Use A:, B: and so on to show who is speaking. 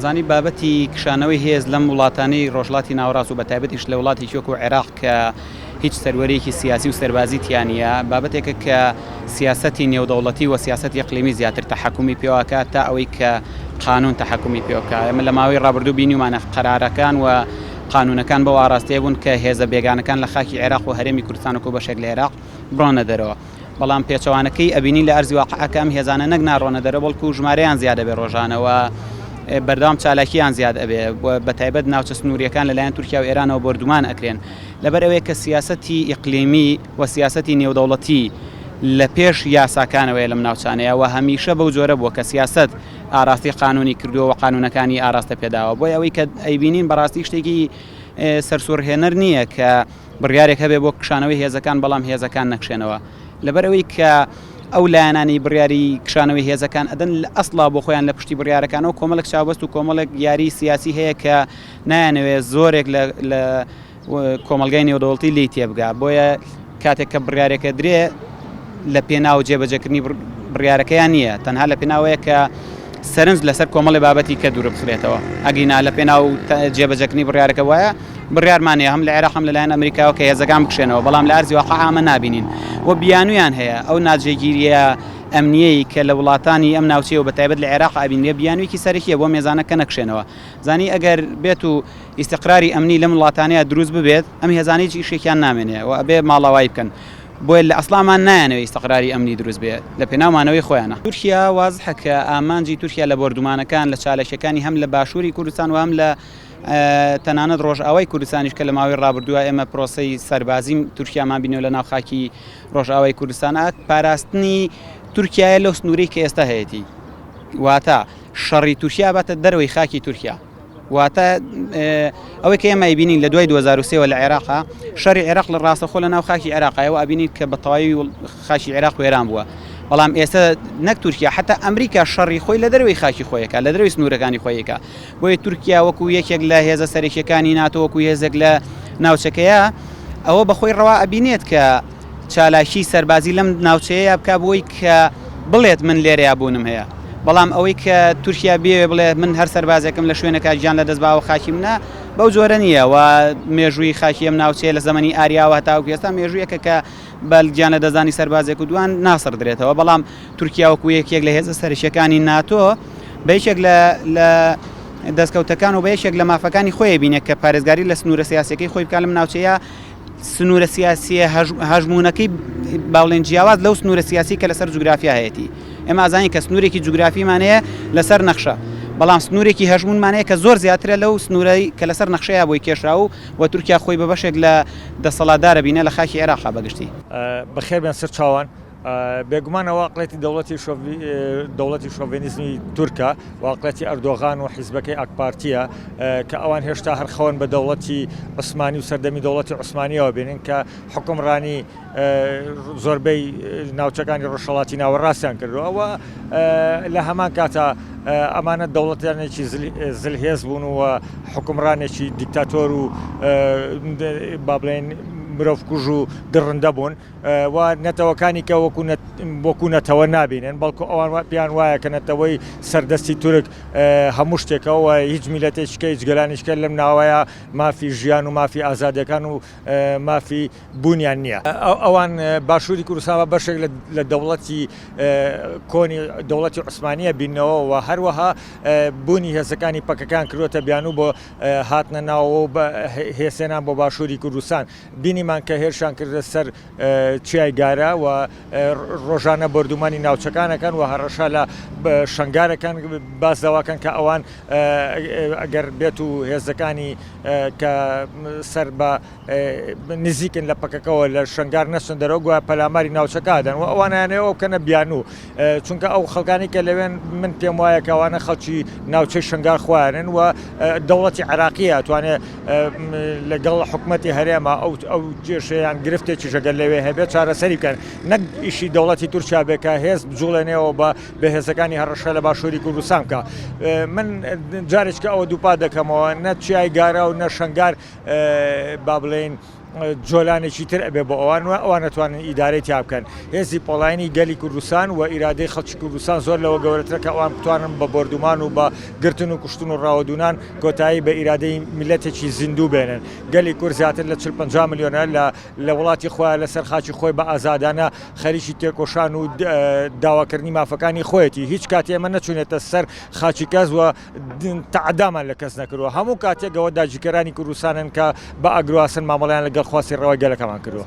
A: زانی بابەتی کشانەوەی هێز لەم وڵاتانەی ڕۆژڵاتی ناوەڕاست و بە تایبەتیش لە وڵاتی وەکو عێراق کە هیچ سەروەرێکی سیاسی و سەربازی تیانە بابەتێکە کە سیاسەتی نێودەوڵەتی و سیاسەتی ئیقلیمی زیاتر تەحەکومی پێوەکات تا ئەوەی کە قانون تەحەکومی پێوەکە. ئێمە لە ماوەی ڕابردوو بینیمانە قەرارەکان و قانونەکان بەو ئاراستەیە بوون کە هێزە بێگانەکان لە خاکی عێراق و هەرێمی کوردستان و بەشێک لە عێراق بڕۆنە دەرەوە. بەڵام پێچەوانەکەی ئەبینی لە ئەرزی واقعەکە ئەم هێزانە نەک ناڕۆنە دەرەوە بەڵکو ژمارەیان زیادە بێ ڕۆژانەوە بەردەوام چالاکییان زیاد ئەبێ بە تایبەت ناوچە سنووریەکان لەلایەن تورکیا و ئێرانەوە بردومان ئەکرێن لەبەر ئەوەیە کە سیاسەتی ئیقلیمی و سیاسەتی نێودەوڵەتی لە پێش یاساکانەوەی لەم ناوچانەیە و هەمیشە بەو جۆرە بووە کە سیاست ئاراستی قانونی کردووە و قانونەکانی ئاراستە پێداوە بۆی ئەوەی کە ئەیبینین بەڕاستی شتێکی سەرسوورهێنەر نییە کە بڕیارێک هەبێ بۆ کشانەوەی هێزەکان بەڵام هێزەکان نەکشێنەوە لەبەر ئەوەی کە ئەو لایەنانی بڕیاری کشانەوەی هێزەکان ئەدەن لە ئەسڵا بۆ خۆیان لە پشتی بڕیارەکانەوە کۆمەڵێک چاوبەست و کۆمەڵێک یاری سیاسی هەیە کە نایانەوێت زۆرێک لە کۆمەلگای نێودەوڵەتی لی تێبگا بۆیە کاتێک کە بڕیارێکە درێ لە پێناو جێبەجێکردنی بڕیارەکەیان نییە تەنها لە پێناوەیە کە سەرنج لەسەر کۆمەڵی بابەتی کە دوور بخرێتەوە ئەگەینا لە پێناو جێبەجەکردنی بڕیارەکە وایە بڕیارمانەیە هەم لە عێراق هەم لەلایەن ئەمریکاوە کە هێزەکان بکشێنەوە بەڵام لە ئەرزی واقع ئامە نابینین و بیانویان هەیە ئەو ناجێگیریە ئەمنیەی کە لە وڵاتانی ئەم ناوچەیە و بەتایبەت لە عێراق ئابینێ بیانوویەکی سەرەکیە بۆ مێزانەکە نەکشێنەوە زانی ئەگەر بێت و ئیستیقراری ئەمنی لەم وڵاتانەیە دروست ببێت ئەم هێزانەی ئیشێکیان نامێنێ و ئەبێ ماڵەوای بکەن بۆیە لە ئەسڵامان نایانەوەی ئیستیقراری ئەمنی دروست بێت لە پێناومانەوەی خۆیانە. تورکیا وازحە کە ئامانجی تورکیا لە بردومانەکان لە چالەشەکانی هەم لە باشووری کوردستان و هەم لە تەنانەت ڕۆژئاوای کوردستانیش کە لە ماوەی ڕابردووە ئێمە پرۆسەی سەربازیم تورکیامان بینەوە لە ناوخاکی ڕۆژئاوای کوردستان پاراستنی تورکیایە لەو سنوورەی کە ئێستا هەیەی واتە شەڕی تورکیا باتە دەرەوەی خاکی تورکیا واتە ئەوەی کە ئێمە ئەیبینین لە دوای 2023 لە عێراقا شەڕی عێراق لە ڕاستەخۆ لە ناو خاکی عێراقایەوە ئەبینین کە بە تەواوی خاکی عێراق وێران بووە بەڵام ئێستا نەک تورکیا حتا ئەمریکا شەڕی خۆی لە دەروی خاکی خۆیەکە لە دەروی سنوورەکانی خۆیەکە بۆیە تورکیا وەکو یەکێک لە هێزە سەرەکیەکانی ناتۆ وەکو هێزێک لە ناوچەکەیە ئەوە بەخۆی ڕەوا ئەبینێت کە چالاکی سەربازی لەم ناوچەیە بکە بۆی کە بڵێت من لێرەیە بوونم هەیە بەڵام ئەوەی کە تورکیا بێ بڵێ من هەر سەربازێکم لە شوێنەکە گیان لە دەستباوە خاکی منە بەو جۆرە نییە و مێژووی خاکی ئەم ناوچەیە لە زەمەنی ئاریاوە تاوەکو ئێستا مێژوویەکە کە بەلگیان لە دەزانی سەربازێک و دوان ناسڕ درێتەوە بەڵام تورکیا وەکو یەکێک لە هێزە سەرکیەکانی ناتۆ بە یەکێک لە دەستکەوتەکان و بە یەکێک لە مافەکانی خۆی بینێت کە پارێزگاری لە سنوورە سیاسەکەی خۆی بکات لەم ناوچەیە سنوورە سیاسیە هەژمونونەکەی باڵێن جیاواز لەو سنوورە سیاسی کە لەسەر جوگرافیا هەیەی ئێمە ئازانین کە سنوورێکی جوگرافیمانەیە لەسەر نەخشە بەڵام سنوورێکی هەژمونمانەیە کە زۆر زیاترە لەو سنوورەی کە لەسەر نەخشەیە بۆی کێشراو و تورکیا خۆی بە بەشێک لە دەسەڵاتدارە بینە لە خاکی عێراقا بەگشتی.
B: بەخێر بێن سەر چاوان بێگومانەوە واقعەتی دەوڵەتی شۆڤینیزمی تورکە واقعەتی ئەردۆغان و حیزبەکەی ئاکپارتیە کە ئەوان هێشتا هەرخەون بە دەوڵەتی عوسمانی و سەردەمی دەوڵەتی عوسمانیەوە بینن کە حکومڕانی زۆربەی ناوچەکانی ڕۆژهەڵاتی ناوەڕاستیان کردو ئەوە لە هەمان کاتە ئەمانە دەوڵەتیانێکی زلهێز بوون و حکومڕانێکی دیکتاتۆر و با بڵێن مرۆڤکوژ و دڕندە بوون و نەتەوەکانی کە وەکو نەتەوە نابینن بەڵکو ئەوان پیان وایە کە نەتەوەی سەردەستی تورک هەموو شتێکەوە هیچ میلەتێکیکە هیچ گەلانیشکە لەم ناوەیە مافی ژیان و مافی ئازادەکان و مافی بوونیان نییە ئەوان باشووری کوردستان بەشێک لە دەوڵەتی کۆنی دەوڵەتی عوسمانیە بینەوە و هەروەها بوونی هێزەکانی پەکەکان کردوتە بیانوو بۆ هاتنە ناوەوە هێسێنان بۆ باشووری کوردستان بینیمان کە هێرشان کردە سەر چیای گارە و ڕۆژانە بردومانی ناوچەکانەکەن و هەڕەشا لە شنگارەکان بازدەواکەن کە ئەوان ئەگەر بێت و هێزەکانی کە سەر بە نزیکن لە پەکەکەەوە لە شنگار نەچن دەرەوە گویا پەلاماری ناوچەکدن و ئەوانیانەوە بکەنە بیانوو چونکە ئەو خەڵکانی کە لەوێن من پێم وایە کە ئەوانە خەڵکی ناوچەی شنگار خوارن و دەوڵەتی عێراقیە توانێت لەگەڵ حکومەتی هەرێمە ئەو کێشەیان گرفتێکی ژەگەل لەوێ هەبێت چارەسەری بکەن نەک ئیشی دەوڵەتی تورکیا بێکە هێز بجوڵێنێەوە بە بەهێزەکانی هەڕەشە لە باشووری کوردستان بکە من جارێککە ئەوە دووپا دەکەمەوە نە چیای گارە و نە شنگار با بڵێن جۆلانێکی تر ئەبێ بۆ ئەوانوە ئەوان نەتوانن ئیدارەی تیا بکەن. هێزی پۆڵاینی گەلی کوردستان و ئیرادەی خەڵکی کوردستان زۆر لەوە گەورەترە کە ئەوان بتوانن بە بردومان و بە گرتن و کوشتن و ڕاوەدونان کۆتایی بە ئیرادەی میلەتێکی زیندوو بێنن. گەلی کورد زیاتر لە 40-50 میلیۆنە لە وڵاتی خۆیان لەسەر خاچی خۆی بە ئازادانە خەریکی تێکۆشان و داواکردنی مافەکانی خۆیەتی. هیچ کاتی ئێمە نەچوونێتە سەر خاچی کەس و تعدامان لە کەس نەکردووە. هەموو کاتێکەوە داگیرکەرانی کوردستانن کە بە ئەگرواسن مامەڵیان لەگەڵ خواستی ڕەوای گەلەکەمان کردووە.